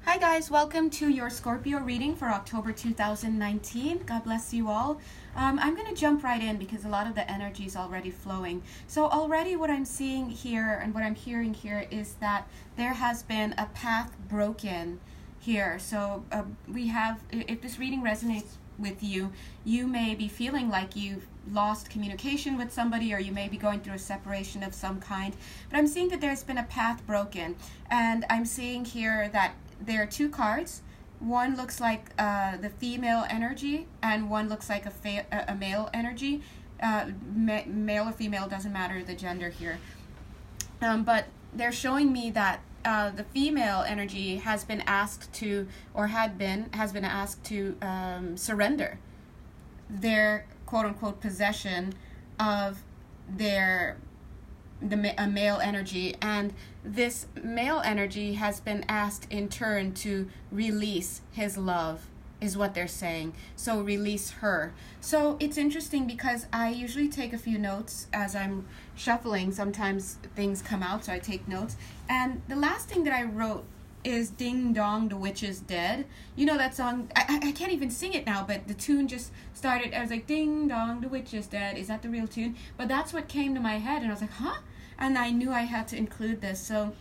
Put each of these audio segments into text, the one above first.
Hi guys, welcome to your Scorpio reading for October 2019. God bless you all. I'm going to jump right in because a lot of the energy is already flowing. So already what I'm seeing here and what I'm hearing here is that there has been a path broken here. So we have, if this reading resonates with you, you may be feeling like you've lost communication with somebody, or you may be going through a separation of some kind. But I'm seeing that there's been a path broken, and I'm seeing here that there are two cards. One looks like the female energy, and one looks like a male energy. Male or female, doesn't matter the gender here. But they're showing me that the female energy has been asked to, or has been asked to surrender their quote-unquote possession of a male energy, and this male energy has been asked in turn to release his love, is what they're saying. So release her. So it's interesting because I usually take a few notes as I'm shuffling. Sometimes things come out, so I take notes. And the last thing that I wrote is Ding Dong, the Witch is Dead. You know that song? I can't even sing it now, but the tune just started. I was like, Ding Dong, the Witch is Dead. Is that the real tune? But that's what came to my head, and I was like, huh? And I knew I had to include this. So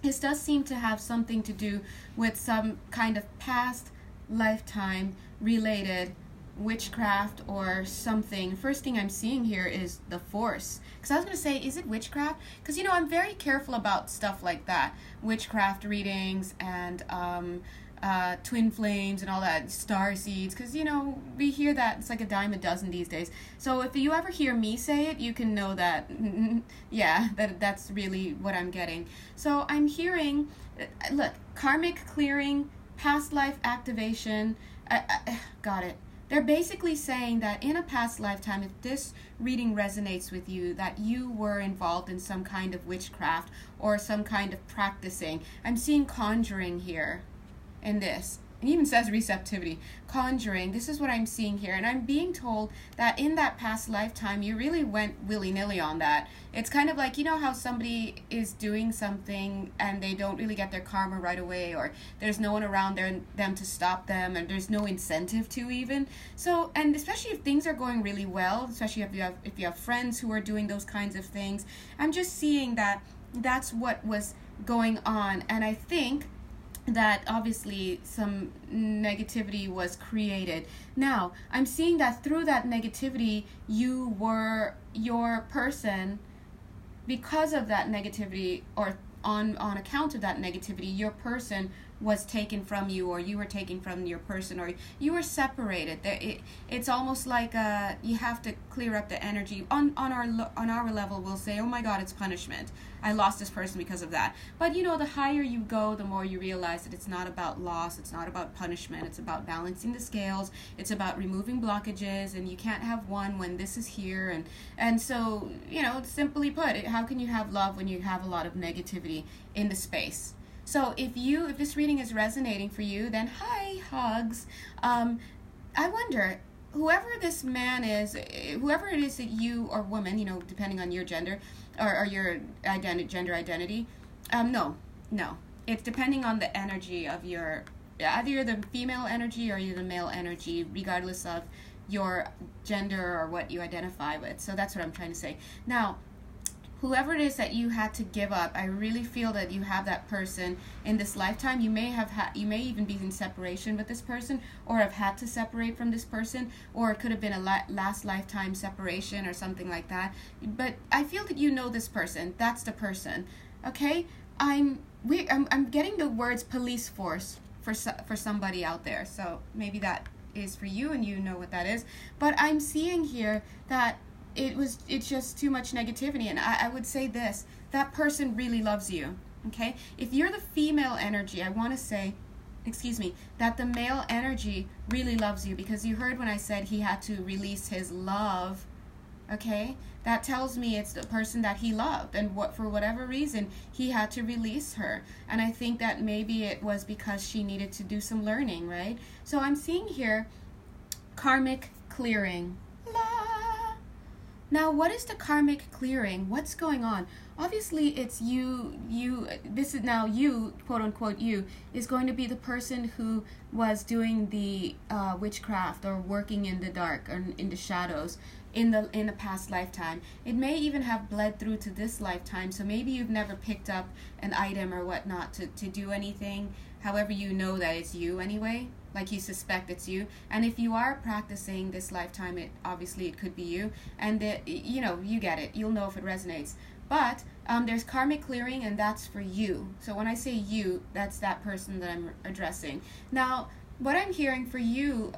this does seem to have something to do with some kind of past lifetime related witchcraft or something. First thing I'm seeing here is the Force. Because I was going to say, is it witchcraft? Because, I'm very careful about stuff like that. Witchcraft readings and twin flames and all that, star seeds. Because, we hear that. It's like a dime a dozen these days. So if you ever hear me say it, you can know that, yeah, that's really what I'm getting. So I'm hearing, look, karmic clearing, past life activation. Got it. They're basically saying that in a past lifetime, if this reading resonates with you, that you were involved in some kind of witchcraft or some kind of practicing. I'm seeing conjuring here in this. It even says receptivity. Conjuring, this is what I'm seeing here. And I'm being told that in that past lifetime, you really went willy-nilly on that. It's kind of like, how somebody is doing something and they don't really get their karma right away, or there's no one around them to stop them, and there's no incentive to even. So, and especially if things are going really well, especially if you have friends who are doing those kinds of things, I'm just seeing that that's what was going on. And I think that obviously some negativity was created. Now, I'm seeing that through that negativity, your person, because of that negativity, or on account of that negativity, your person was taken from you, or you were taken from your person, or you were separated. It's almost like you have to clear up the energy. On our level, we'll say, oh my God, it's punishment. I lost this person because of that. But the higher you go, the more you realize that it's not about loss, it's not about punishment, it's about balancing the scales, it's about removing blockages, and you can't have one when this is here. And so, simply put, how can you have love when you have a lot of negativity in the space? So if this reading is resonating for you, then hi, hugs. I wonder, whoever this man is, whoever it is that you, or woman, depending on your gender or your gender identity, no. It's depending on the energy of either the female energy or you're the male energy, regardless of your gender or what you identify with. So that's what I'm trying to say. Now, whoever it is that you had to give up, I really feel that you have that person in this lifetime. You may even be in separation with this person, or have had to separate from this person, or it could have been a last lifetime separation or something like that. But I feel that you know this person. That's the person. Okay? I'm getting the words police force for somebody out there. So maybe that is for you and you know what that is. But I'm seeing here that it's just too much negativity. And I would say this, that person really loves you. Okay? If you're the female energy, I want to say, that the male energy really loves you, because you heard when I said he had to release his love. Okay? That tells me it's the person that he loved, and for whatever reason he had to release her. And I think that maybe it was because she needed to do some learning, right? So I'm seeing here karmic clearing. Now, what is the karmic clearing? What's going on? obviously it's this is now you, quote unquote you, is going to be the person who was doing the witchcraft or working in the dark or in the shadows in the past lifetime. It may even have bled through to this lifetime, so maybe you've never picked up an item or whatnot to do anything. However, you know that it's you anyway, like you suspect it's you. And if you are practicing this lifetime, it could be you. And you get it. You'll know if it resonates. But there's karmic clearing, and that's for you. So when I say you, that's that person that I'm addressing. Now, what I'm hearing for you,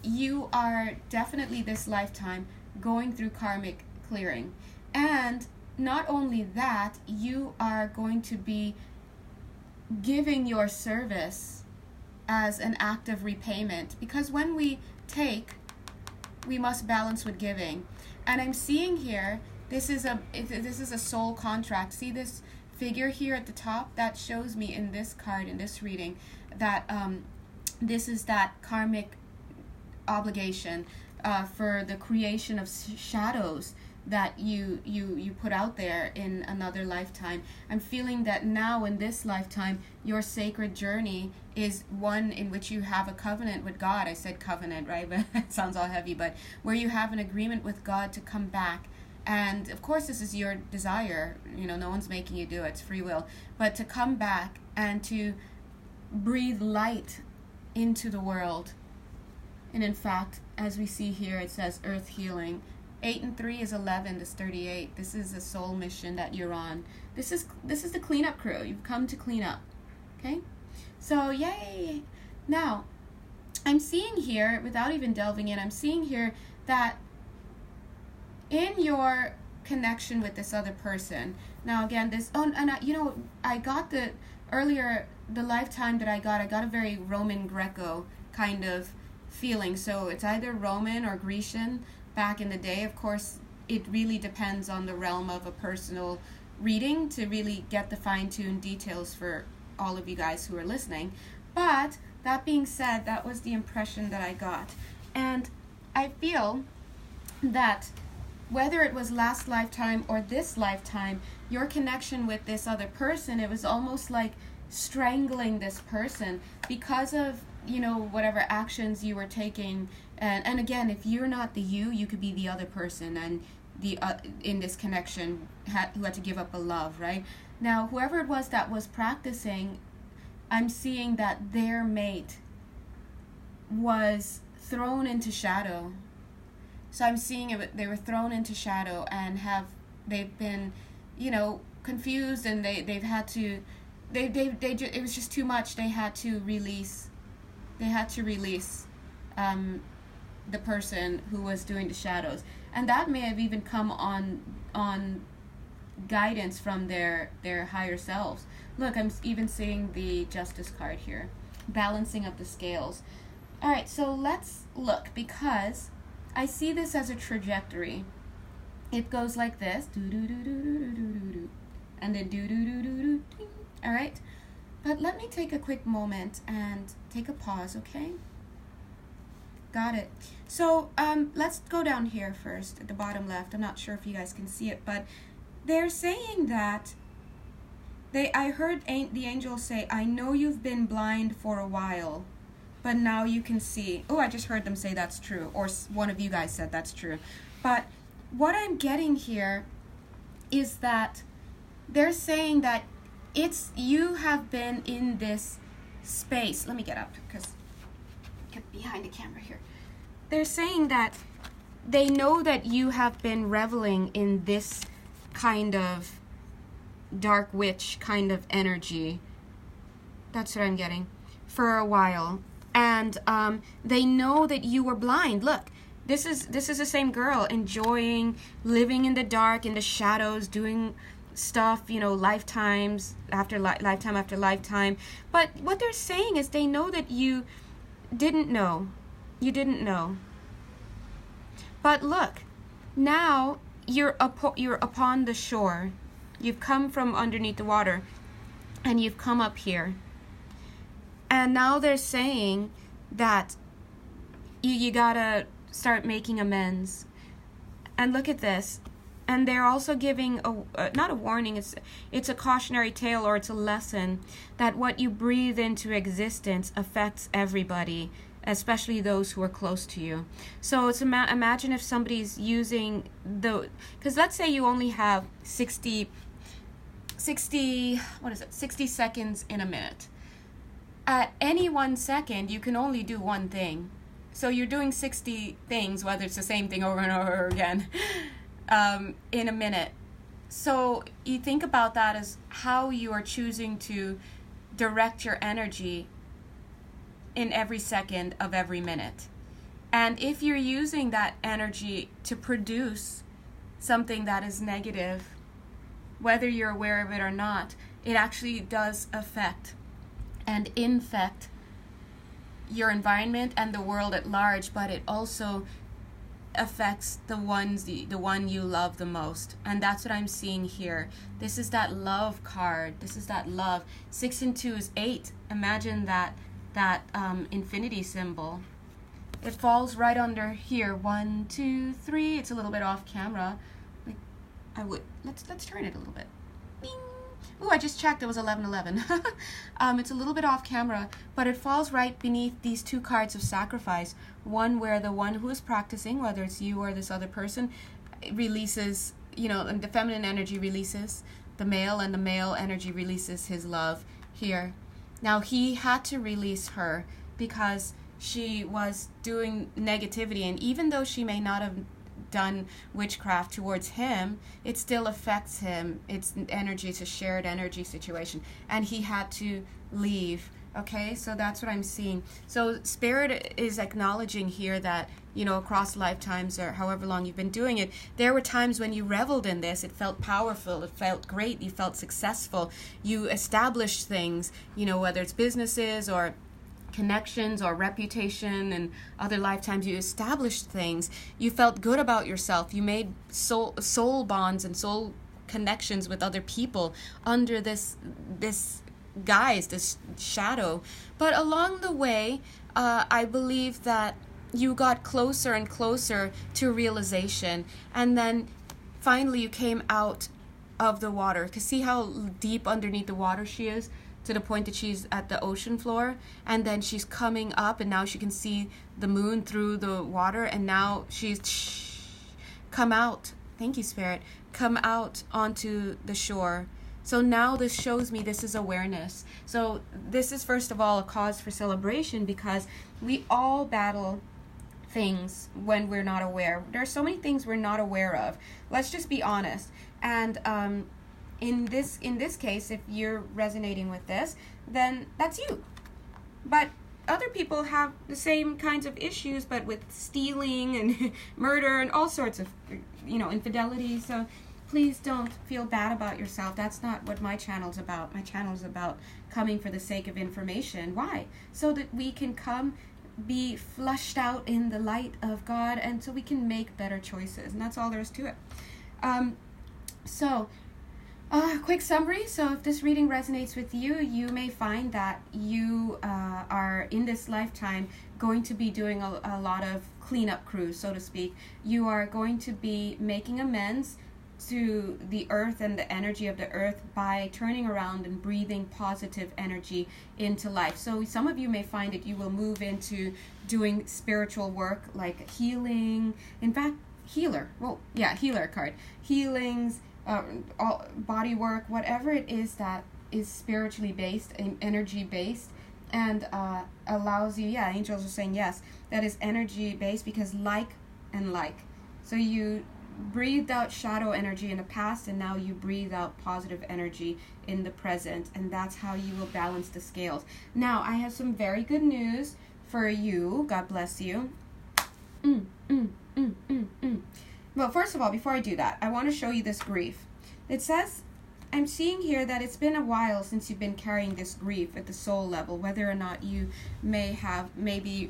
you are definitely this lifetime going through karmic clearing. And not only that, you are going to be giving your service as an act of repayment, because when we take, we must balance with giving. And I'm seeing here, this is a soul contract. See this figure here at the top? That shows me in this card, in this reading, that this is that karmic obligation for the creation of shadows that you put out there in another lifetime. I'm feeling that now in this lifetime, your sacred journey is one in which you have a covenant with God. I said covenant, right? But it sounds all heavy, but where you have an agreement with God to come back. And of course, this is your desire. No one's making you do it. It's free will. But to come back and to breathe light into the world. And in fact, as we see here, it says earth healing. 8 and 3 is 11. This 38. This is a soul mission that you're on. This is the cleanup crew. You've come to clean up. Okay? So, yay! Now, I'm seeing here, without even delving in, I'm seeing here that in your connection with this other person, now again, I got the lifetime that I got a very Roman Greco kind of feeling. So it's either Roman or Grecian back in the day. Of course, it really depends on the realm of a personal reading to really get the fine-tuned details for all of you guys who are listening. But that being said, that was the impression that I got. And I feel that whether it was last lifetime or this lifetime, your connection with this other person, it was almost like strangling this person because of, whatever actions you were taking. And again, if you're not the you could be the other person, and the in this connection who had to give up a love, right? Now, whoever it was that was practicing, I'm seeing that their mate was thrown into shadow. So I'm seeing they were thrown into shadow, and they've been, confused, and they've had to, it was just too much. They had to release the person who was doing the shadows, and that may have even come on guidance from their higher selves. Look, I'm even seeing the Justice card here, balancing of the scales. All right, so let's look, because I see this as a trajectory. It goes like this, and then all right? But let me take a quick moment and take a pause, okay? Got it. So let's go down here first at the bottom left. I'm not sure if you guys can see it, but they're saying that I heard the angel say, I know you've been blind for a while, but now you can see. Oh, I just heard them say that's true, or one of you guys said that's true. But what I'm getting here is that they're saying that you have been in this space. Let me get up, because get behind the camera here. They're saying that they know that you have been reveling in this kind of dark witch kind of energy. That's what I'm getting, for a while. And they know that you were blind. Look, this is the same girl, enjoying living in the dark, in the shadows, doing stuff, lifetimes after lifetime after lifetime. But what they're saying is they know that you didn't know. You didn't know. But look, now you're upon the shore. You've come from underneath the water, and you've come up here. And now they're saying that you gotta start making amends. And look at this. And they're also giving not a warning, it's a cautionary tale, or it's a lesson that what you breathe into existence affects everybody, especially those who are close to you. So it's imagine if somebody's using because let's say you only have 60 seconds in a minute. At any 1 second, you can only do one thing. So you're doing 60 things, whether it's the same thing over and over again, in a minute. So you think about that as how you are choosing to direct your energy in every second of every minute. And if you're using that energy to produce something that is negative, whether you're aware of it or not, it actually does affect and infect your environment and the world at large, but it also affects the one you love the most. And that's what I'm seeing here. This is that love card. This is that love. 6 and 2 is 8. Imagine that infinity symbol. It falls right under here. 1, 2, 3. It's a little bit off camera. Let's turn it a little bit. Bing. Ooh, I just checked. It was 11:11. It's a little bit off camera, but it falls right beneath these 2 cards of sacrifice. One where the one who is practicing, whether it's you or this other person, releases, and the feminine energy releases the male, and the male energy releases his love here. Now, he had to release her because she was doing negativity, and even though she may not have done witchcraft towards him, it still affects him. It's energy, it's a shared energy situation, and he had to leave. Okay, so that's what I'm seeing. So Spirit is acknowledging here that, across lifetimes or however long you've been doing it, there were times when you reveled in this. It felt powerful, it felt great, you felt successful, you established things, whether it's businesses or connections or reputation, and other lifetimes you established things. You felt good about yourself. You made soul bonds and soul connections with other people under this guise, this shadow. But along the way, I believe that you got closer and closer to realization, and then finally you came out of the water. Because see how deep underneath the water she is, to the point that she's at the ocean floor, and then she's coming up, and now she can see the moon through the water, and now she's come out. Thank you, Spirit. Come out onto the shore. So now this shows me this is awareness. So this is, first of all, a cause for celebration, because we all battle things when we're not aware. There are so many things we're not aware of. Let's just be honest. And in this case, if you're resonating with this, then that's you. But other people have the same kinds of issues, but with stealing and murder and all sorts of, infidelity. So please don't feel bad about yourself. That's not what my channel's about. My channel's about coming for the sake of information. Why? So that we can come, be flushed out in the light of God, and so we can make better choices. And that's all there is to it. Quick summary. So if this reading resonates with you, you may find that you are in this lifetime going to be doing a lot of cleanup crews, so to speak. You are going to be making amends to the earth and the energy of the earth by turning around and breathing positive energy into life. So some of you may find that you will move into doing spiritual work like healing. In fact, healer. Well, yeah, healer card. Healings, all body work, whatever it is that is spiritually based and energy based, and allows you, angels are saying yes, that is energy based, because like and like. So you breathed out shadow energy in the past, and now you breathe out positive energy in the present, and that's how you will balance the scales. Now, I have some very good news for you. God bless you. Well, first of all, before I do that, I want to show you this grief. It says, I'm seeing here that it's been a while since you've been carrying this grief at the soul level, whether or not you may be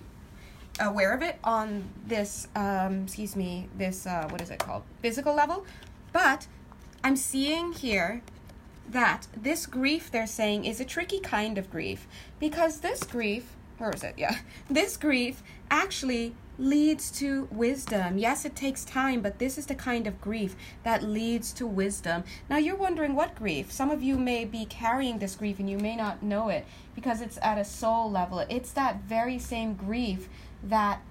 aware of it on this, what is it called? Physical level. But I'm seeing here that this grief, they're saying, is a tricky kind of grief, because this grief, this grief actually leads to wisdom. Yes, it takes time, but this is the kind of grief that leads to wisdom. Now you're wondering what grief. Some of you may be carrying this grief and you may not know it because it's at a soul level. It's that very same grief that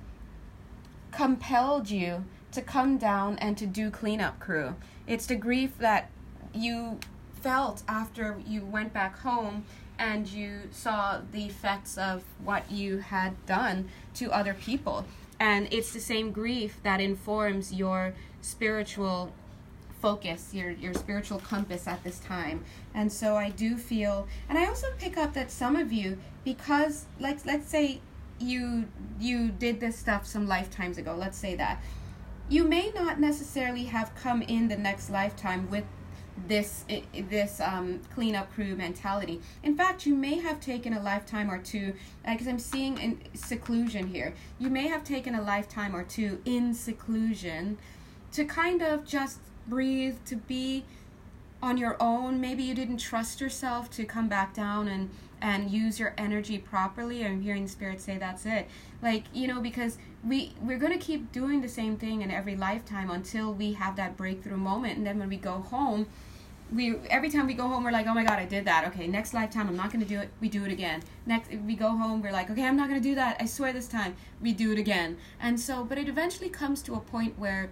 compelled you to come down and to do cleanup crew. It's the grief that you felt after you went back home and you saw the effects of what you had done to other people. And it's the same grief that informs your spiritual focus, your spiritual compass at this time. And so I do feel, and I also pick up that some of you, because let's say you did this stuff some lifetimes ago, let's say that, you may not necessarily have come in the next lifetime with this cleanup crew mentality. In fact, you may have taken a lifetime or two, because I'm seeing in seclusion here, you may have taken a lifetime or two in seclusion to kind of just breathe, to be on your own. Maybe you didn't trust yourself to come back down and use your energy properly. I'm hearing the spirit say that's it. Like, because we're going to keep doing the same thing in every lifetime until we have that breakthrough moment. And then when we go home, every time we go home, we're like, oh my God, I did that. Okay, next lifetime, I'm not going to do it. We do it again. Next, if we go home, we're like, okay, I'm not going to do that. I swear this time. We do it again. And so, but it eventually comes to a point where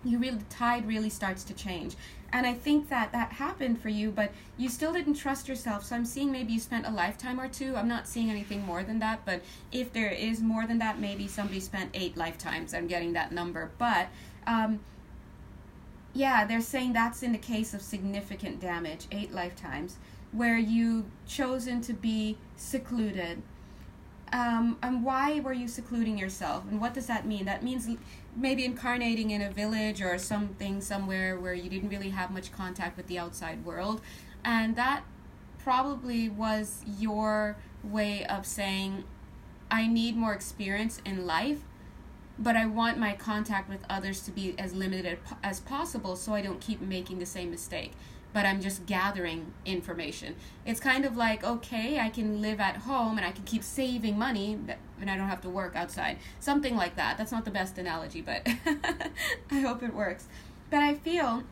the tide really starts to change. And I think that happened for you, but you still didn't trust yourself. So I'm seeing maybe you spent a lifetime or two. I'm not seeing anything more than that, but if there is more than that, maybe somebody spent 8 lifetimes. I'm getting that number. But yeah, they're saying that's in the case of significant damage, 8 lifetimes, where you've chosen to be secluded. And why were you secluding yourself? And what does that mean? That means maybe incarnating in a village or something somewhere where you didn't really have much contact with the outside world. And that probably was your way of saying, I need more experience in life, but I want my contact with others to be as limited as possible so I don't keep making the same mistake. But I'm just gathering information. It's kind of like, okay, I can live at home and I can keep saving money and I don't have to work outside. Something like that. That's not the best analogy, but I hope it works. But I feel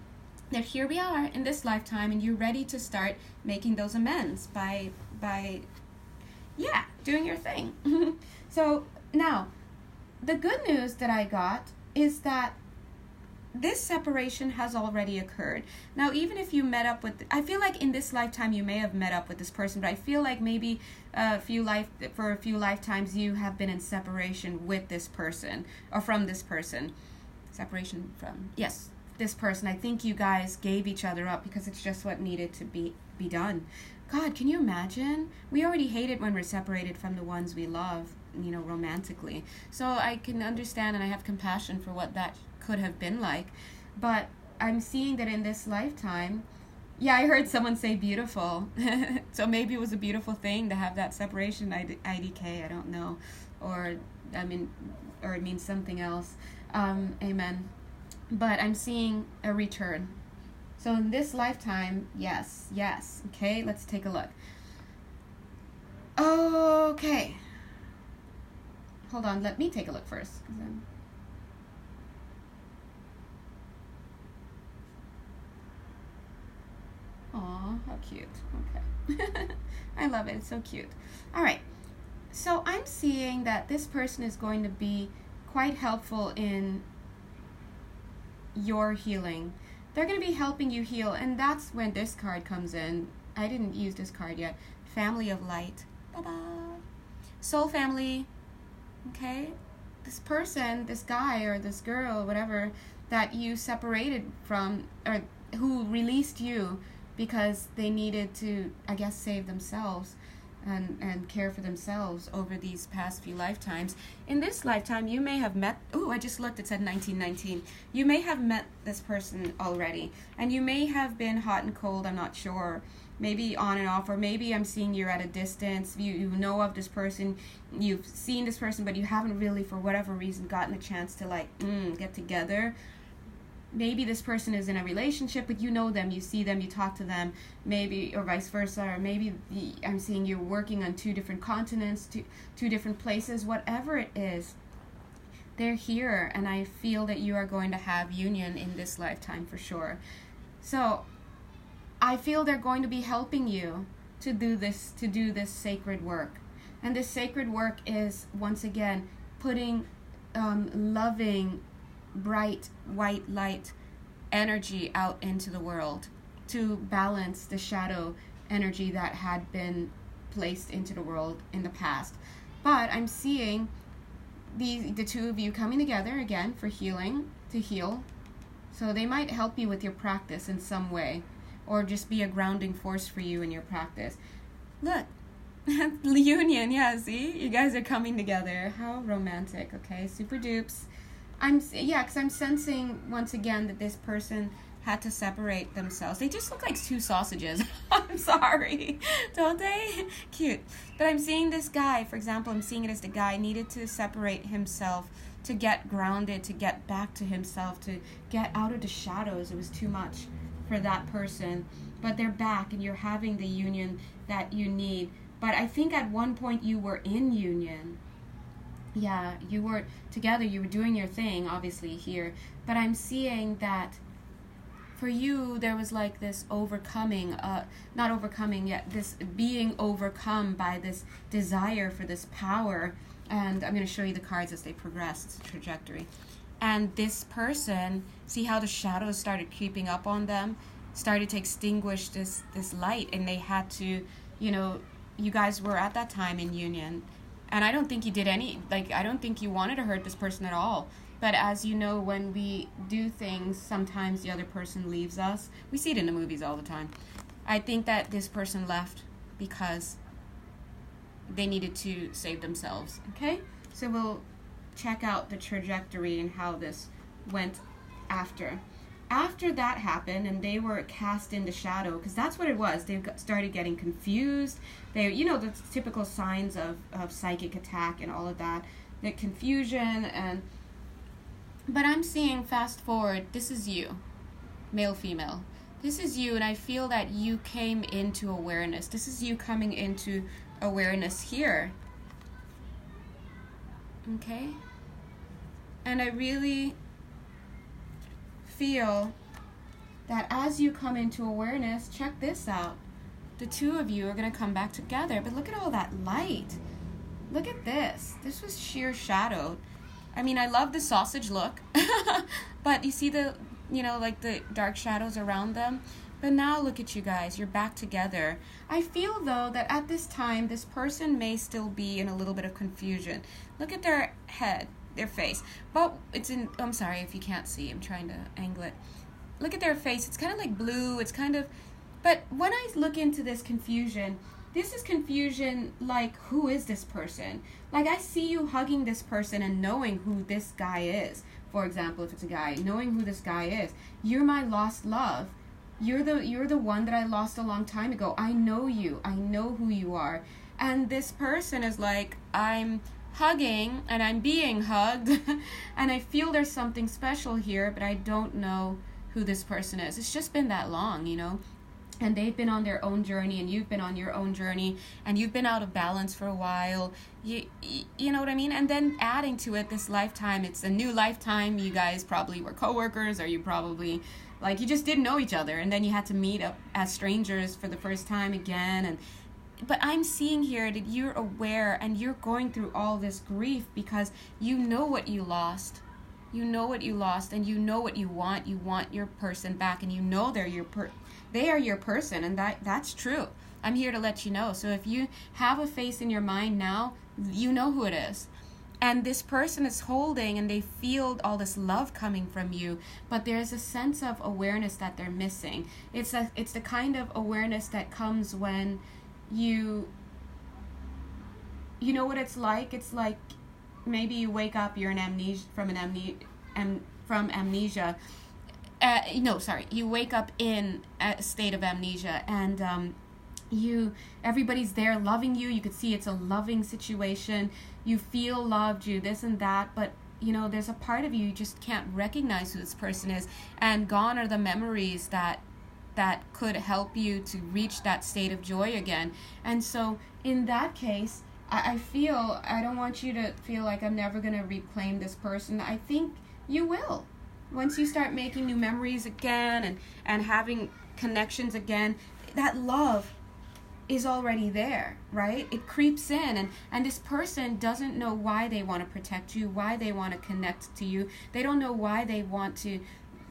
that here we are in this lifetime and you're ready to start making those amends by doing your thing. So now, the good news that I got is that this separation has already occurred. Now, even if you met up with, I feel like in this lifetime you may have met up with this person, but I feel like maybe for a few lifetimes you have been in separation with this person or from this person. Separation from, yes, this person. I think you guys gave each other up because it's just what needed to be done. God, can you imagine? We already hate it when we're separated from the ones we love, romantically. So I can understand and I have compassion for what that could have been like. But I'm seeing that in this lifetime, I heard someone say beautiful. So maybe it was a beautiful thing to have that separation, IDK, I don't know. Or it means something else. Amen. But I'm seeing a return. So in this lifetime, yes. Okay, let's take a look. Okay. Hold on, let me take a look first. Aw, how cute. Okay. I love it. It's so cute. All right. So I'm seeing that this person is going to be quite helpful in your healing. They're going to be helping you heal, and that's when this card comes in. I didn't use this card yet. Family of Light. Bye-bye. Soul family. Okay? This person, this guy or this girl, whatever, that you separated from, or who released you because they needed to, I guess, save themselves and care for themselves over these past few lifetimes. In this lifetime, you may have met, I just looked, it said 1919. You may have met this person already, and you may have been hot and cold, I'm not sure. Maybe on and off, or maybe I'm seeing you're at a distance. You know of this person, you've seen this person, but you haven't really, for whatever reason, gotten a chance to get together. Maybe this person is in a relationship, but you know them, you see them, you talk to them, maybe, or vice versa, or maybe I'm seeing you working on 2 different continents, two different places, whatever it is. they're here, and I feel that you are going to have union in this lifetime for sure. So I feel they're going to be helping you to do this sacred work. And this sacred work is, once again, putting loving, bright, white light energy out into the world to balance the shadow energy that had been placed into the world in the past. But I'm seeing the two of you coming together again for healing, to heal. So they might help you with your practice in some way, or just be a grounding force for you in your practice. Look, union, yeah, see? You guys are coming together. How romantic, okay? Super dupes. Because I'm sensing, once again, that this person had to separate themselves. They just look like two sausages. I'm sorry. Don't they? Cute. But I'm seeing this guy, for example, I'm seeing it as the guy needed to separate himself to get grounded, to get back to himself, to get out of the shadows. It was too much for that person. But they're back, and you're having the union that you need. But I think at one point you were in union. Yeah, you were together, you were doing your thing, obviously, here. But I'm seeing that for you, there was like this overcoming, not overcoming yet, this being overcome by this desire for this power. And I'm going to show you the cards as they progress. It's a trajectory. And this person, see how the shadows started creeping up on them? Started to extinguish this light. And they had to, you guys were at that time in union. And I don't think you did I don't think you wanted to hurt this person at all. But as you know, when we do things, sometimes the other person leaves us. We see it in the movies all the time. I think that this person left because they needed to save themselves. Okay? So we'll check out the trajectory and how this went after. After that happened and they were cast into shadow, because that's what it was. They started getting confused. They, the typical signs of psychic attack and all of that. The confusion But I'm seeing, fast forward, this is you, male, female. This is you, and I feel that you came into awareness. This is you coming into awareness here. Okay? And I really feel that as you come into awareness, check this out. The two of you are going to come back together. But look at all that light. Look at this. This was sheer shadow. I mean, I love the sausage look. But you see the, like the dark shadows around them? But now look at you guys. You're back together. I feel, though, that at this time, this person may still be in a little bit of confusion. Look at their head, their face. But I'm sorry if you can't see. I'm trying to angle it. Look at their face. It's kind of like blue. It's kind of... But when I look into this confusion, this is confusion like, who is this person? Like, I see you hugging this person and knowing who this guy is. For example, if it's a guy, knowing who this guy is. You're my lost love. You're the one that I lost a long time ago. I know you. I know who you are. And this person is like, I'm hugging and I'm being hugged. And I feel there's something special here, but I don't know who this person is. It's just been that long, And they've been on their own journey, and you've been on your own journey, and you've been out of balance for a while. You know what I mean? And then adding to it this lifetime, it's a new lifetime. You guys probably were coworkers, or you probably, you just didn't know each other, and then you had to meet up as strangers for the first time again. But I'm seeing here that you're aware, and you're going through all this grief because you know what you lost. You know what you lost, and you know what you want. You want your person back, and you know they are your person, and that's true. I'm here to let you know. So if you have a face in your mind now, you know who it is. And this person is holding, and they feel all this love coming from you, but there's a sense of awareness that they're missing. It's the kind of awareness that comes when you know what it's like? It's like maybe you wake up, you're from amnesia. You wake up in a state of amnesia, and everybody's there loving you. You could see it's a loving situation. You feel loved, you this and that, but there's a part of you just can't recognize who this person is, and gone are the memories that could help you to reach that state of joy again. And so in that case, I don't want you to feel like I'm never going to reclaim this person. I think you will. Once you start making new memories again and having connections again, that love is already there, right? It creeps in, and this person doesn't know why they want to protect you, why they want to connect to you. They don't know why they want to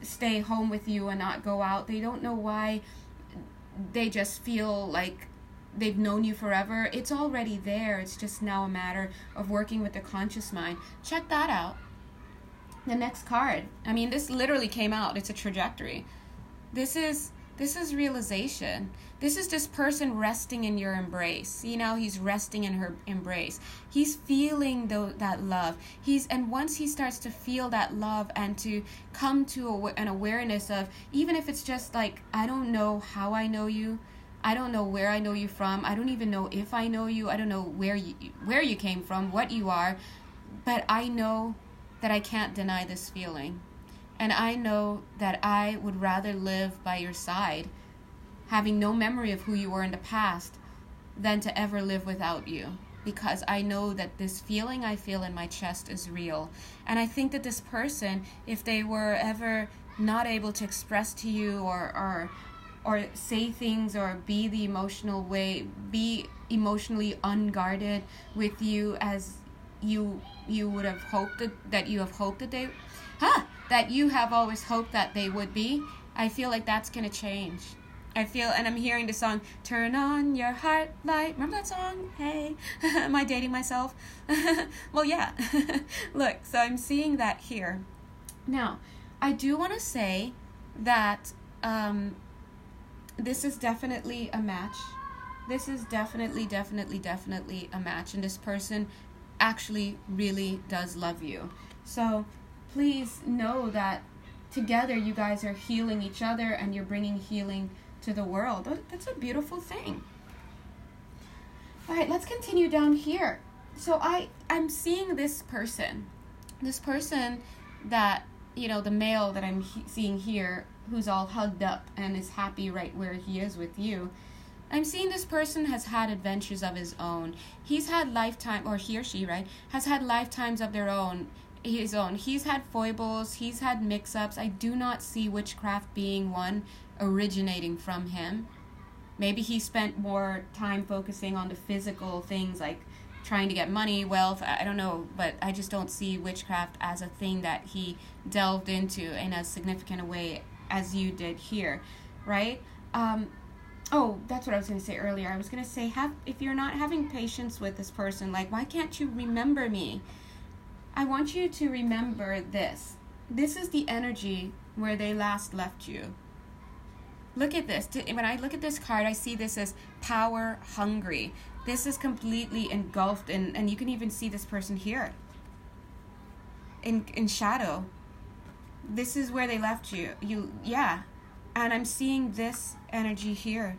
stay home with you and not go out. They don't know why they just feel like they've known you forever. It's already there. It's just now a matter of working with the conscious mind. Check that out. The next card. I mean, this literally came out. It's a trajectory. This is realization. This is this person resting in your embrace. You know, he's resting in her embrace. He's feeling that love. And once he starts to feel that love and to come to an awareness of, even if it's just like, I don't know how I know you, I don't know where I know you from, I don't even know if I know you, I don't know where you came from, what you are, but I know that I can't deny this feeling. And I know that I would rather live by your side, having no memory of who you were in the past, than to ever live without you. Because I know that this feeling I feel in my chest is real. And I think that this person, if they were ever not able to express to you or say things or be the emotional way, be emotionally unguarded with you as you would have hoped that you have hoped that they... that you have always hoped that they would be, I feel like that's going to change. And I'm hearing the song, Turn On Your Heart Light. Remember that song? Hey, am I dating myself? Well, yeah. Look, so I'm seeing that here. Now, I do want to say that this is definitely a match. This is definitely a match. And this person actually really does love you. So please know that together you guys are healing each other and you're bringing healing to the world. That's a beautiful thing. All right, let's continue down here. So I'm seeing this person that, you know, the male that I'm seeing here, who's all hugged up and is happy right where he is with you. I'm seeing this person has had adventures of his own. He's had lifetime, or he or she, right, has had lifetimes of their own. His own. He's had foibles, he's had mix-ups. I do not see witchcraft being one originating from him. Maybe he spent more time focusing on the physical things like trying to get money, wealth, I don't know, but I just don't see witchcraft as a thing that he delved into in as significant a way as you did here, right? Oh, that's what I was going to say earlier. I was going to say, if you're not having patience with this person, like, why can't you remember me? I want you to remember this. This is the energy where they last left you. Look at this. When I look at this card, I see this as power hungry. This is completely engulfed in, and you can even see this person here in shadow. This is where they left you. Yeah. And I'm seeing this energy here.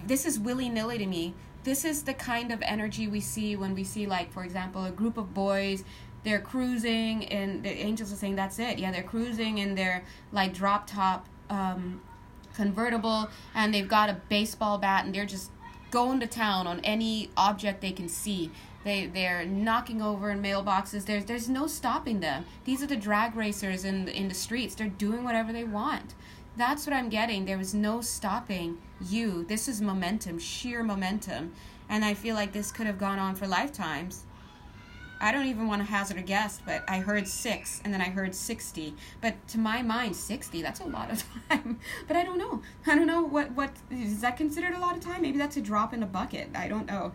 This is willy-nilly to me. This is the kind of energy we see when we see, like, for example, a group of boys, they're cruising, and the angels are saying that's it. Yeah, they're cruising in their, like, drop-top convertible, and they've got a baseball bat, and they're just going to town on any object they can see. They're knocking over in mailboxes. There's no stopping them. These are the drag racers in the streets. They're doing whatever they want. That's what I'm getting. There was no stopping you. This is momentum, sheer momentum. And I feel like this could have gone on for lifetimes. I don't even want to hazard a guess, but I heard 6, and then I heard 60. But to my mind, 60, that's a lot of time. But I don't know. I don't know what is that considered a lot of time? Maybe that's a drop in a bucket. I don't know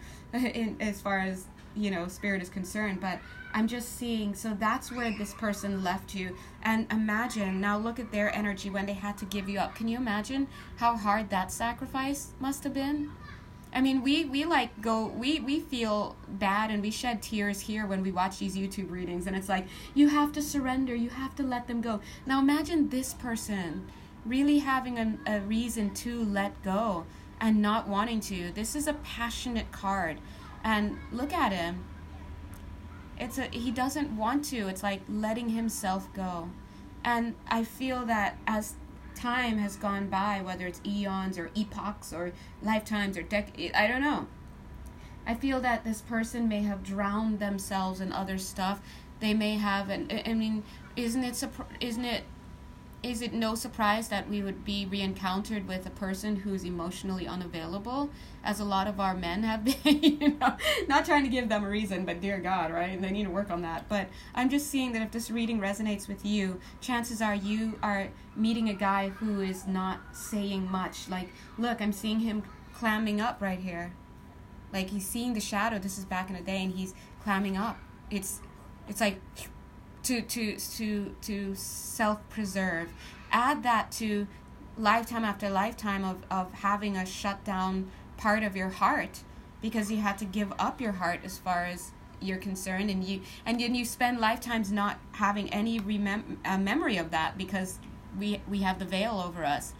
as far as, you know, spirit is concerned. But I'm just seeing, so that's where this person left you. And imagine, now look at their energy when they had to give you up. Can you imagine how hard that sacrifice must have been? I mean, we feel bad and we shed tears here when we watch these YouTube readings, and it's like, you have to surrender, you have to let them go. Now imagine this person really having a reason to let go and not wanting to. This is a passionate card, and look at him. He doesn't want to. It's like letting himself go. And I feel that as time has gone by, whether it's eons or epochs or lifetimes or decades, I don't know, I feel that this person may have drowned themselves in other stuff. They may have, and I mean, is it no surprise that we would be re-encountered with a person who's emotionally unavailable, as a lot of our men have been, not trying to give them a reason, but dear God, right? And they need to work on that. But I'm just seeing that if this reading resonates with you, chances are you are meeting a guy who is not saying much. Like, look, I'm seeing him clamming up right here. Like, he's seeing the shadow. This is back in the day, and he's clamming up. It's like to self-preserve. Add that to lifetime after lifetime of having a shut down part of your heart, because you had to give up your heart as far as you're concerned, and you spend lifetimes not having any memory of that, because we have the veil over us.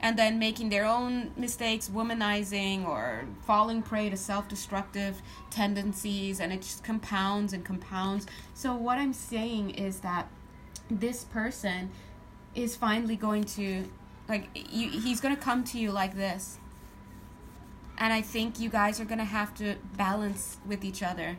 And then making their own mistakes, womanizing, or falling prey to self-destructive tendencies, and it just compounds and compounds. So what I'm saying is that this person is finally going to, he's going to come to you like this. And I think you guys are going to have to balance with each other.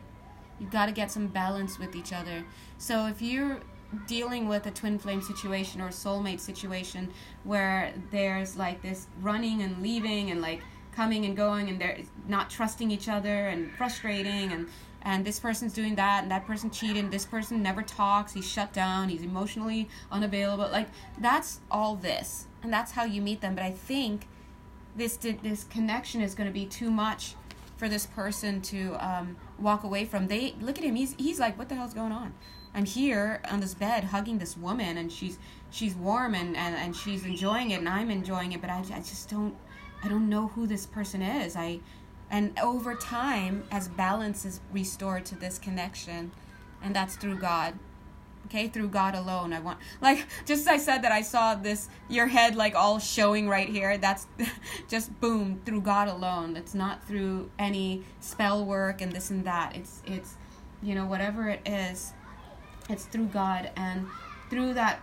You've got to get some balance with each other. So if you're dealing with a twin flame situation or a soulmate situation where there's like this running and leaving and like coming and going, and they're not trusting each other and frustrating, and this person's doing that, and that person cheated, this person never talks, he's shut down, he's emotionally unavailable, like that's all this, and that's how you meet them. But I think this connection is going to be too much for this person to walk away from. They look at him, he's like, what the hell's going on? I'm here on this bed hugging this woman, and she's warm and she's enjoying it, and I'm enjoying it, but I don't know who this person is. And over time, as balance is restored to this connection, and that's through God. Okay, through God alone. I want, like, just as I said that I saw this, your head like all showing right here, that's just boom, through God alone. It's not through any spell work and this and that. It's whatever it is, it's through God, and through that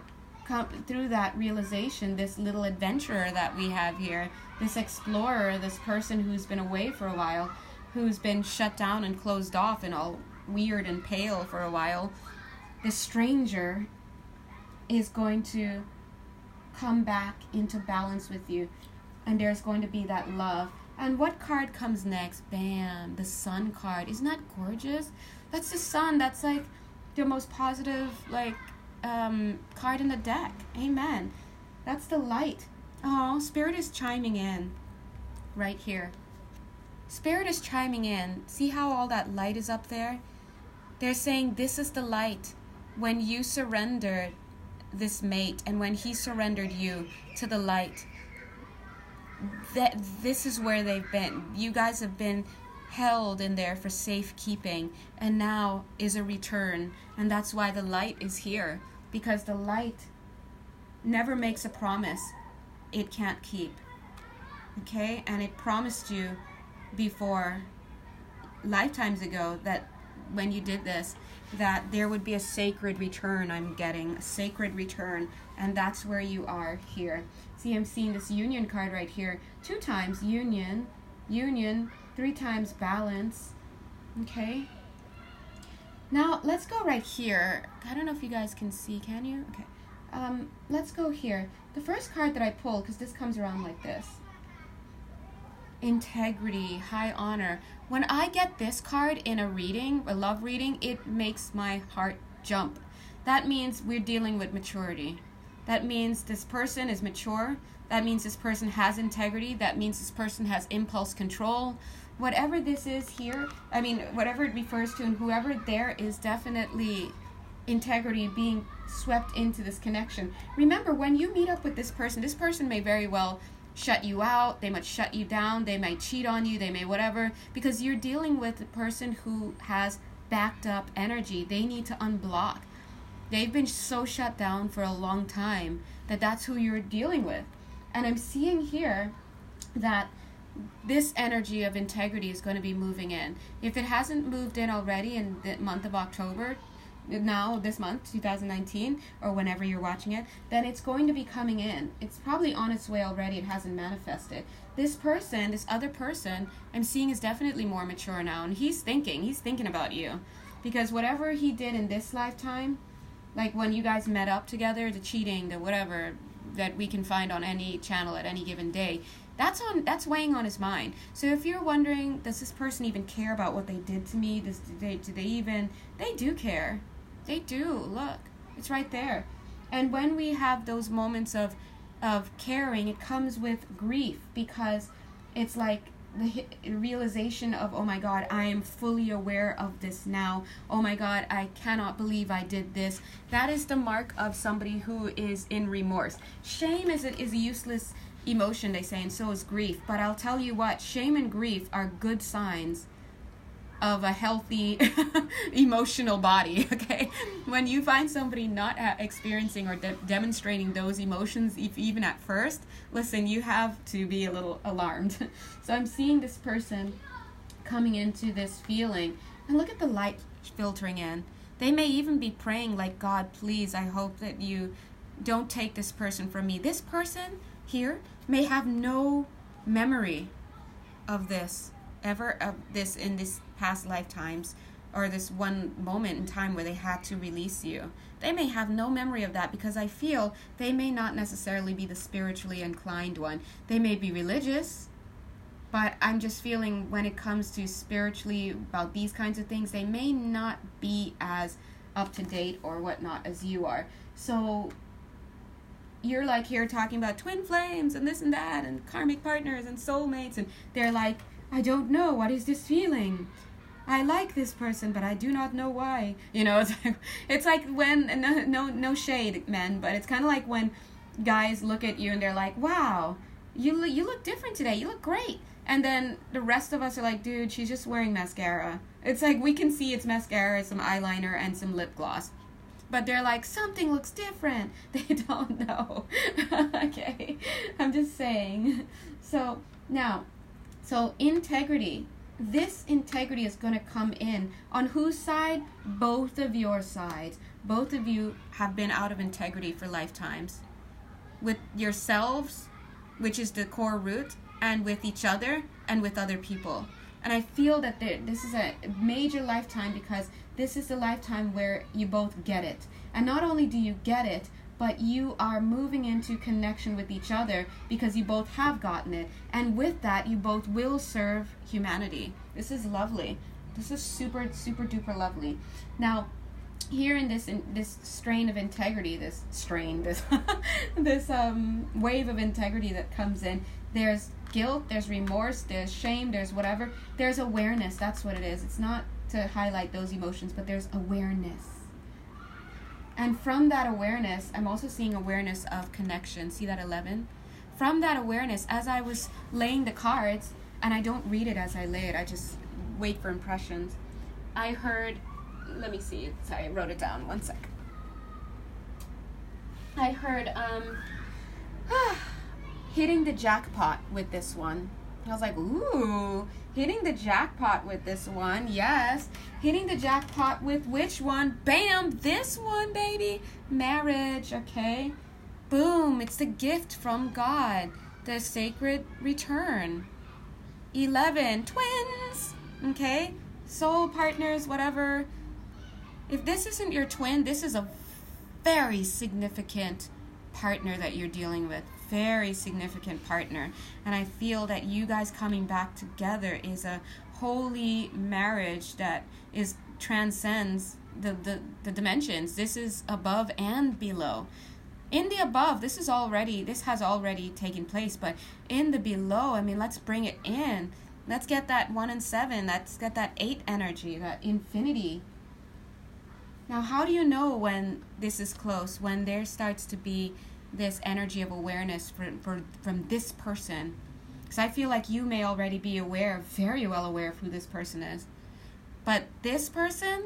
realization, this little adventurer that we have here, this explorer, this person who's been away for a while, who's been shut down and closed off and all weird and pale for a while, the stranger is going to come back into balance with you, and there's going to be that love. And what card comes next? Bam, the Sun card. Isn't that gorgeous? That's the Sun. That's like the most positive card in the deck. Amen. That's the light. Oh, Spirit is chiming in right here. Spirit is chiming in. See how all that light is up there? They're saying this is the light. When you surrendered this mate, and when he surrendered you to the light, that this is where they've been. You guys have been held in there for safekeeping, and now is a return. And that's why the light is here, because the light never makes a promise it can't keep. Okay? And it promised you before, lifetimes ago, that when you did this, that there would be a sacred return. I'm getting a sacred return, and that's where you are here. See, I'm seeing this union card right here. 2 times union, 3 times balance. Okay. Now let's go right here. I don't know if you guys can see. Can you? Okay. Let's go here. The first card that I pulled, because this comes around like this. Integrity, high honor. When I get this card in a reading, a love reading, it makes my heart jump. That means we're dealing with maturity. That means this person is mature. That means this person has integrity. That means this person has impulse control. Whatever this is here, I mean, whatever it refers to, and whoever, there is definitely integrity being swept into this connection. Remember, when you meet up with this person may very well shut you out, they might shut you down, they might cheat on you, they may whatever, because you're dealing with a person who has backed up energy. They need to unblock. They've been so shut down for a long time that that's who you're dealing with. And I'm seeing here that this energy of integrity is going to be moving in. If it hasn't moved in already in the month of October, now, this month, 2019, or whenever you're watching it, then it's going to be coming in. It's probably on its way already. It hasn't manifested. This person, this other person, I'm seeing is definitely more mature now, and he's thinking about you. Because whatever he did in this lifetime, like when you guys met up together, the cheating, the whatever that we can find on any channel at any given day, that's weighing on his mind. So if you're wondering, does this person even care about what they did to me? They do care. They do. Look, it's right there. And when we have those moments of caring, it comes with grief, because it's like the realization of, oh my God, I am fully aware of this now. Oh my God, I cannot believe I did this. That is the mark of somebody who is in remorse. Shame is a useless emotion, they say, and so is grief. But I'll tell you what, shame and grief are good signs of a healthy emotional body, okay? When you find somebody not experiencing or demonstrating those emotions, even at first, listen, you have to be a little alarmed. So I'm seeing this person coming into this feeling, and look at the light filtering in. They may even be praying like, God, please, I hope that you don't take this person from me. This person here may have no memory of this, ever, of this in this past lifetimes, or this one moment in time where they had to release you. They may have no memory of that, because I feel they may not necessarily be the spiritually inclined one. They may be religious, but I'm just feeling when it comes to spiritually about these kinds of things, they may not be as up to date or whatnot as you are. So you're like here talking about twin flames and this and that and karmic partners and soulmates, and they're like, I don't know, what is this feeling? I like this person, but I do not know why. You know, it's like when, no shade, men, but it's kind of like when guys look at you and they're like, wow, you look different today. You look great. And then the rest of us are like, dude, she's just wearing mascara. It's like we can see it's mascara, some eyeliner, and some lip gloss. But they're like, something looks different. They don't know. Okay, I'm just saying. So now, integrity. This integrity is going to come in. On whose side? Both of your sides. Both of you have been out of integrity for lifetimes. With yourselves, which is the core root, and with each other, and with other people. And I feel that this is a major lifetime, because this is the lifetime where you both get it. And not only do you get it, but you are moving into connection with each other, because you both have gotten it. And with that, you both will serve humanity. This is lovely. This is super, super duper lovely. Now, here in this strain of integrity, this wave of integrity that comes in, there's guilt, there's remorse, there's shame, there's whatever. There's awareness. That's what it is. It's not to highlight those emotions, but there's awareness. And from that awareness, I'm also seeing awareness of connection. See that 11? From that awareness, as I was laying the cards, and I don't read it as I lay it, I just wait for impressions, I heard, let me see, sorry, I wrote it down, one sec. I heard, hitting the jackpot with this one. I was like, ooh, hitting the jackpot with this one, yes. Hitting the jackpot with which one? Bam, this one, baby. Marriage, okay. Boom, it's the gift from God. The sacred return. 11, twins, okay. Soul partners, whatever. If this isn't your twin, this is a very significant partner that you're dealing with. Very significant partner. And I feel that you guys coming back together is a holy marriage that transcends the dimensions. This is above and below. In the above, this has already taken place, but in the below, I mean, let's bring it in. Let's get that 1 and 7. Let's get that 8 energy, that infinity. Now, how do you know when this is close? When there starts to be this energy of awareness from this person. Because I feel like you may already be aware, very well aware of who this person is. But this person,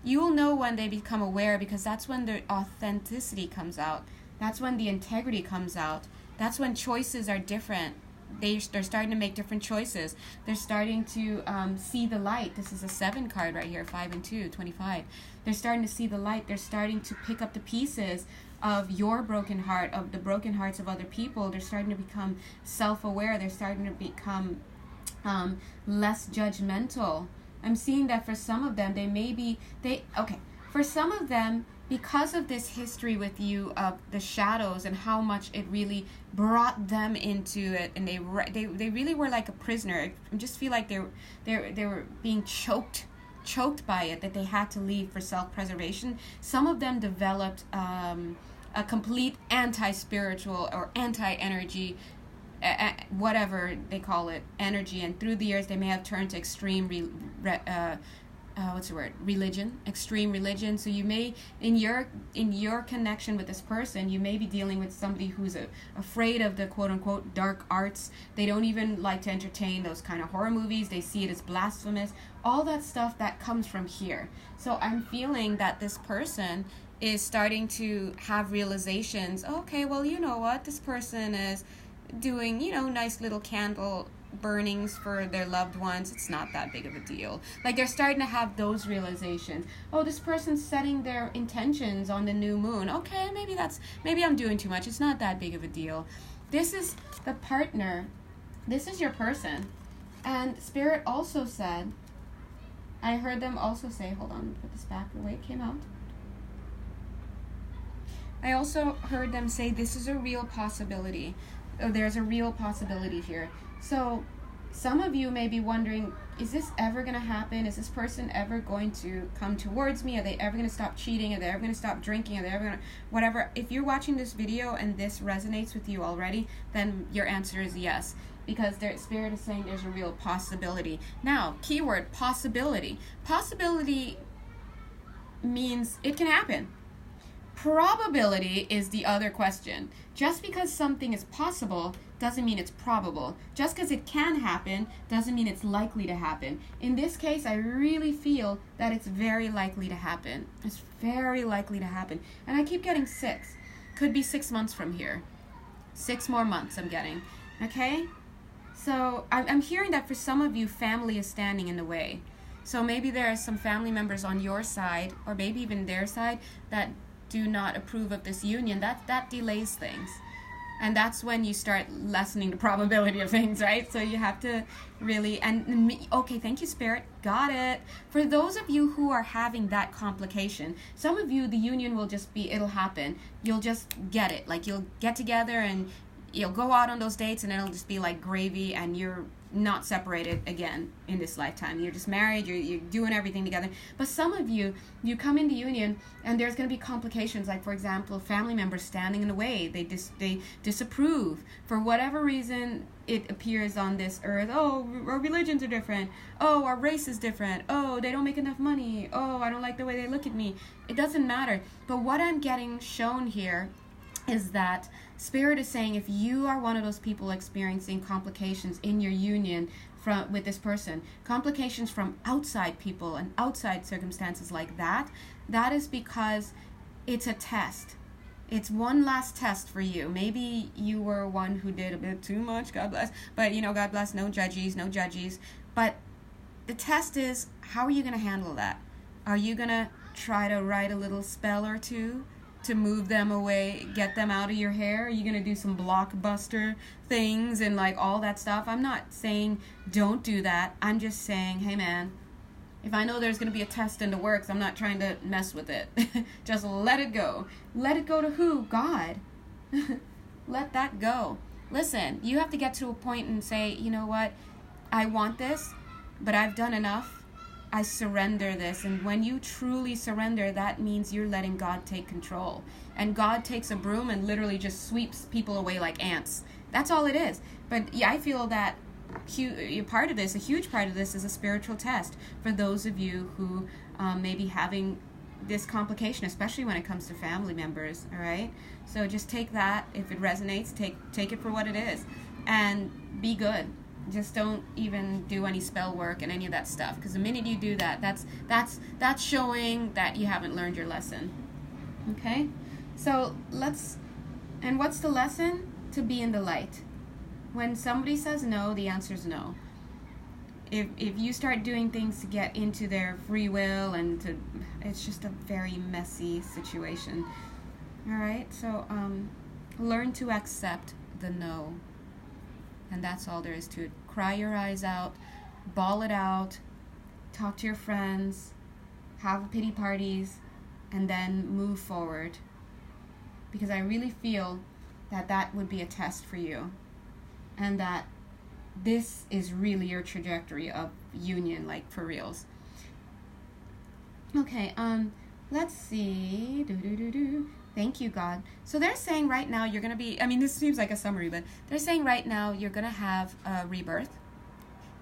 you'll know when they become aware, because that's when the authenticity comes out. That's when the integrity comes out. That's when choices are different. they're starting to make different choices. They're starting to see the light. This is a 7 card right here, 5 and 2, 25. They're starting to see the light. They're starting to pick up the pieces of your broken heart, of the broken hearts of other people. They're starting to become self-aware. They're starting to become less judgmental. I'm seeing that for some of them, for some of them, because of this history with you of the shadows and how much it really brought them into it, and they really were like a prisoner. I just feel like they were being choked by it, that they had to leave for self-preservation. Some of them developed a complete anti-spiritual or anti-energy, whatever they call it, energy, and through the years they may have turned to extreme religion, extreme religion. So you may, in your connection with this person, you may be dealing with somebody who's afraid of the quote-unquote dark arts. They don't even like to entertain those kind of horror movies. They see it as blasphemous. All that stuff that comes from here. So I'm feeling that this person is starting to have realizations. Okay, well, you know what? This person is doing, nice little candle burnings for their loved ones. It's not that big of a deal. Like, they're starting to have those realizations. Oh, this person's setting their intentions on the new moon. Okay, maybe I'm doing too much. It's not that big of a deal. This is the partner. This is your person. And Spirit also said, I heard them also say, hold on, put this back the way it came out. I also heard them say this is a real possibility. There's a real possibility here. So some of you may be wondering, is this ever going to happen? Is this person ever going to come towards me? Are they ever going to stop cheating? Are they ever going to stop drinking? Are they ever going to whatever? If you're watching this video and this resonates with you already, then your answer is yes, because their Spirit is saying there's a real possibility. Now, keyword possibility. Possibility means it can happen. Probability is the other question. Just because something is possible doesn't mean it's probable. Just because it can happen doesn't mean it's likely to happen. In this case, I really feel that it's very likely to happen. It's very likely to happen. And I keep getting 6. Could be 6 months from here. 6 more months I'm getting. Okay? So I'm hearing that for some of you, family is standing in the way. So maybe there are some family members on your side, or maybe even their side, that do not approve of this union. That delays things. And that's when you start lessening the probability of things, right? So you have to really, okay, thank you, Spirit, got it. For those of you who are having that complication, some of you, the union will just be, it'll happen. You'll just get it. Like, you'll get together and you'll go out on those dates, and it'll just be like gravy, and you're not separated again in this lifetime. You're just married, you're doing everything together. But some of you come into union and there's going to be complications, like, for example, family members standing in the way. They disapprove for whatever reason it appears on this earth. Oh, our religions are different. Oh, our race is different. Oh, they don't make enough money. Oh, I don't like the way they look at me. It doesn't matter. But what I'm getting shown here is that Spirit is saying, if you are one of those people experiencing complications in your union with this person, complications from outside people and outside circumstances like that, that is because it's a test. It's one last test for you. Maybe you were one who did a bit too much, God bless. But, God bless, no judges. But the test is, how are you going to handle that? Are you going to try to write a little spell or two to move them away, get them out of your hair? Are you going to do some blockbuster things and like all that stuff? I'm not saying don't do that. I'm just saying, hey man, if I know there's going to be a test in the works, I'm not trying to mess with it. Just let it go. Let it go to who? God. Let that go. Listen, you have to get to a point and say, you know what? I want this, but I've done enough. I surrender this. And when you truly surrender, that means you're letting God take control. And God takes a broom and literally just sweeps people away like ants. That's all it is. But yeah, I feel that a huge part of this is a spiritual test for those of you who may be having this complication, especially when it comes to family members. All right, so just take that. If it resonates, take it for what it is, and be good. Just don't even do any spell work and any of that stuff, because the minute you do that, that's showing that you haven't learned your lesson. Okay, so what's the lesson? To be in the light. when somebody says no, the answer is no. If you start doing things to get into their free will it's just a very messy situation. All right, so learn to accept the no, and that's all there is to it. Cry your eyes out, bawl it out, talk to your friends, have pity parties, and then move forward, because I really feel that that would be a test for you, and that this is really your trajectory of union, like for reals. Okay, let's see. Thank you, God. So they're saying right now you're going to be, I mean, this seems like a summary, but they're saying right now you're going to have a rebirth.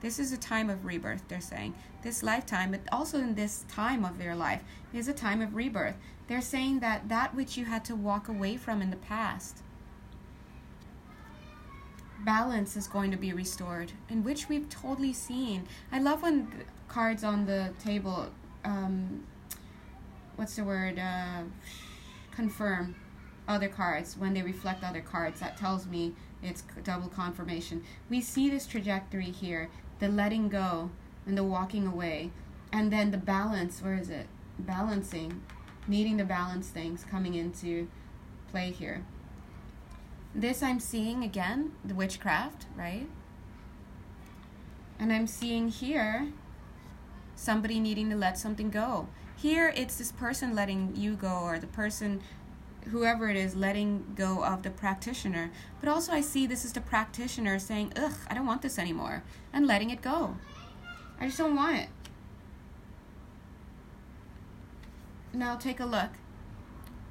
This is a time of rebirth, they're saying. This lifetime, but also in this time of your life, is a time of rebirth. They're saying that that which you had to walk away from in the past, balance is going to be restored, in which we've totally seen. I love when the cards on the table, confirm other cards, when they reflect other cards. That tells me it's double confirmation. We see this trajectory here, the letting go and the walking away, and then the balance, where is it? Balancing, needing to balance things coming into play here. This I'm seeing again, the witchcraft, right? And I'm seeing here somebody needing to let something go. Here it's this person letting you go, or the person, whoever it is, letting go of the practitioner. But also I see this is the practitioner saying, ugh, I don't want this anymore, and letting it go. I just don't want it. Now take a look.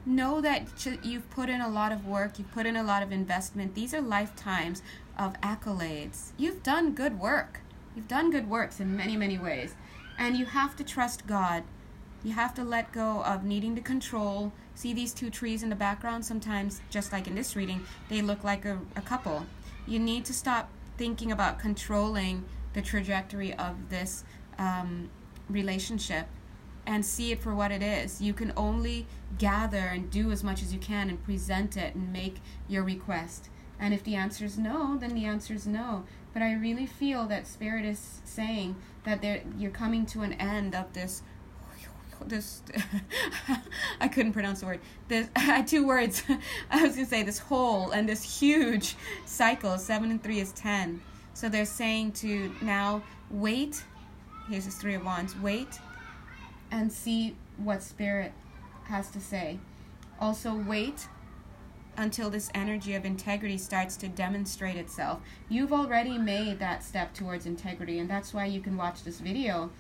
Know that you've put in a lot of work, you've put in a lot of investment. These are lifetimes of accolades. You've done good work. You've done good works in many, many ways. And you have to trust God. You have to let go of needing to control. See these two trees in the background? Sometimes, just like in this reading, they look like a couple. You need to stop thinking about controlling the trajectory of this relationship, and see it for what it is. You can only gather and do as much as you can and present it and make your request. And if the answer is no, then the answer is no. But I really feel that Spirit is saying that you're coming to an end of this I couldn't pronounce the word. I had two words. I was going to say this whole and this huge cycle. 7 and 3 is 10. So they're saying to now wait. Here's this 3 of Wands. Wait and see what Spirit has to say. Also wait until this energy of integrity starts to demonstrate itself. You've already made that step towards integrity, and that's why you can watch this video,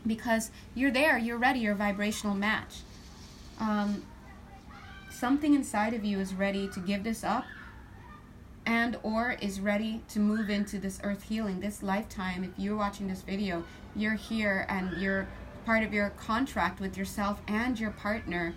because you're there, you're ready, you're a vibrational match. Something inside of you is ready to give this up, and or is ready to move into this earth healing. This lifetime, if you're watching this video, you're here, and you're part of your contract with yourself and your partner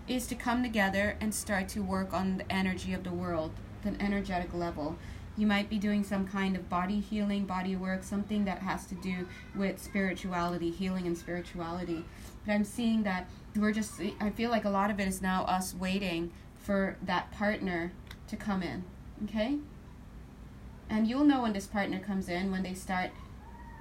is to come together and start to work on the energy of the world, the energetic level. You might be doing some kind of body healing, body work, something that has to do with spirituality, healing and spirituality. But I'm seeing that I feel like a lot of it is now us waiting for that partner to come in, okay? And you'll know when this partner comes in, when they start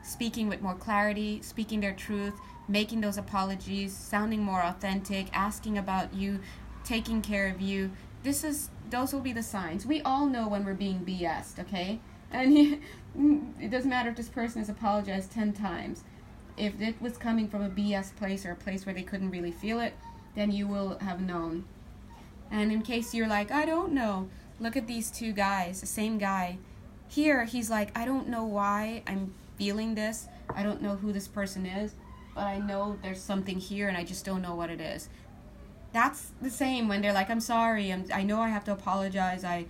speaking with more clarity, speaking their truth, making those apologies, sounding more authentic, asking about you, taking care of you. Those will be the signs. We all know when we're being BS'd, okay? And it doesn't matter if this person has apologized 10 times. If it was coming from a BS place, or a place where they couldn't really feel it, then you will have known. And in case you're like, I don't know, look at these two guys, the same guy. Here, he's like, I don't know why I'm feeling this. I don't know who this person is, but I know there's something here and I just don't know what it is. That's the same when they're like, I'm sorry, I know I have to apologize, I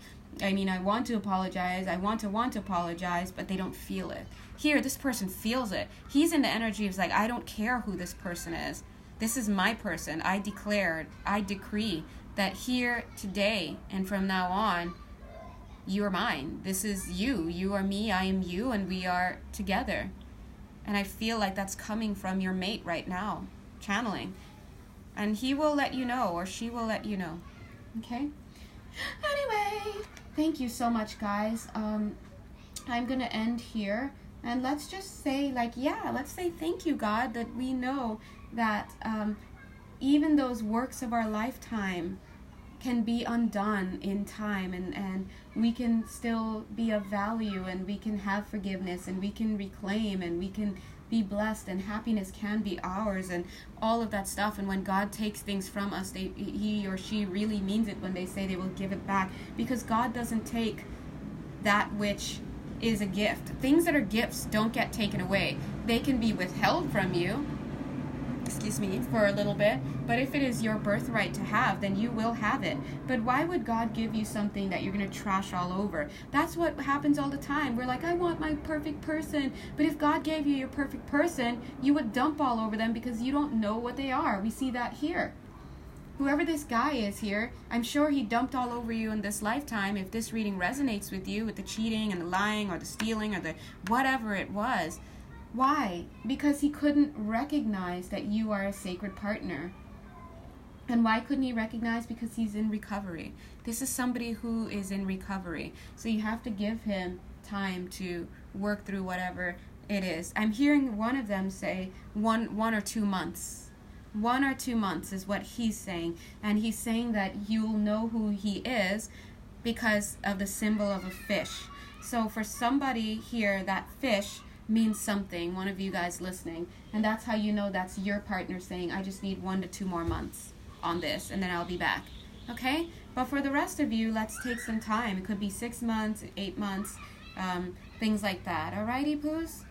want to apologize, I want to apologize, but they don't feel it. Here, this person feels it. He's in the energy of like, I don't care who this person is. This is my person. I decree that here, today, and from now on, you are mine. This is you. You are me, I am you, and we are together. And I feel like that's coming from your mate right now, channeling. And he will let you know, or she will let you know. Okay? Anyway, thank you so much, guys. I'm going to end here. And let's just say, like, yeah, let's say thank you, God, that we know that even those works of our lifetime can be undone in time, and we can still be of value, and we can have forgiveness, and we can reclaim, and we can be blessed, and happiness can be ours, and all of that stuff. And when God takes things from us, he or she really means it when they say they will give it back, because God doesn't take that which is a gift. Things that are gifts don't get taken away. They can be withheld from you, for a little bit, but if it is your birthright to have, then you will have it. But why would God give you something that you're going to trash all over? That's what happens all the time. We're like, I want my perfect person. But if God gave you your perfect person, you would dump all over them because you don't know what they are. We see that here. Whoever this guy is here, I'm sure he dumped all over you in this lifetime. If this reading resonates with you, with the cheating and the lying or the stealing or the whatever it was. Why? Because he couldn't recognize that you are a sacred partner. And why couldn't he recognize? Because he's in recovery. This is somebody who is in recovery. So you have to give him time to work through whatever it is. I'm hearing one of them say one or 2 months. 1 or 2 months is what he's saying. And he's saying that you'll know who he is because of the symbol of a fish. So for somebody here, that fish means something, one of you guys listening, and that's how you know that's your partner saying, I just need 1 to 2 more months on this, and then I'll be back. Okay? But for the rest of you, let's take some time. It could be 6 months, 8 months, things like that. Alrighty, Poos?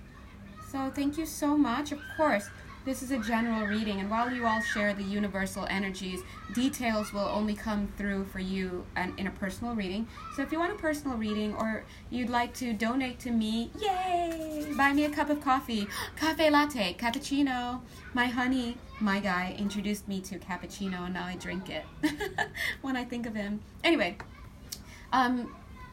So thank you so much. Of course, this is a general reading, and while you all share the universal energies, details will only come through for you and in a personal reading. So if you want a personal reading or you'd like to donate to me, yay! Buy me a cup of coffee, cafe latte, cappuccino. My honey, my guy, introduced me to cappuccino, and now I drink it when I think of him. Anyway,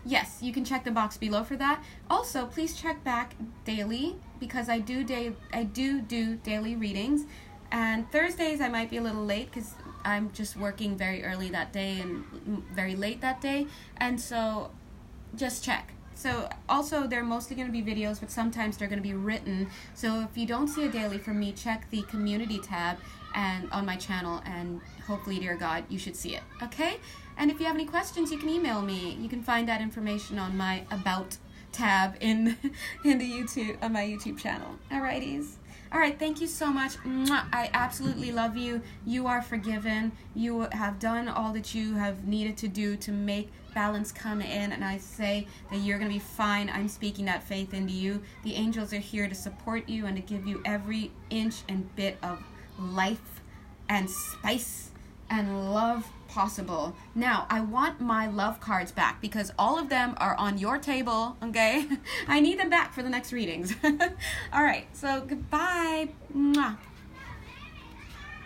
yes, you can check the box below for that. Also, please check back daily, because I do daily readings. And Thursdays I might be a little late because I'm just working very early that day and very late that day. And so just check. So also they're mostly going to be videos, but sometimes they're going to be written. So if you don't see a daily from me, check the community tab and on my channel, and hopefully, dear God, you should see it. Okay? And if you have any questions, you can email me. You can find that information on my About tab in the YouTube, on my YouTube channel. Alrighties. Alright, thank you so much. Mwah. I absolutely love you. You are forgiven. You have done all that you have needed to do to make balance come in, and I say that you're going to be fine. I'm speaking that faith into you. The angels are here to support you and to give you every inch and bit of life and spice and love possible. Now, I want my love cards back because all of them are on your table, okay? I need them back for the next readings. All right, so goodbye. Mwah.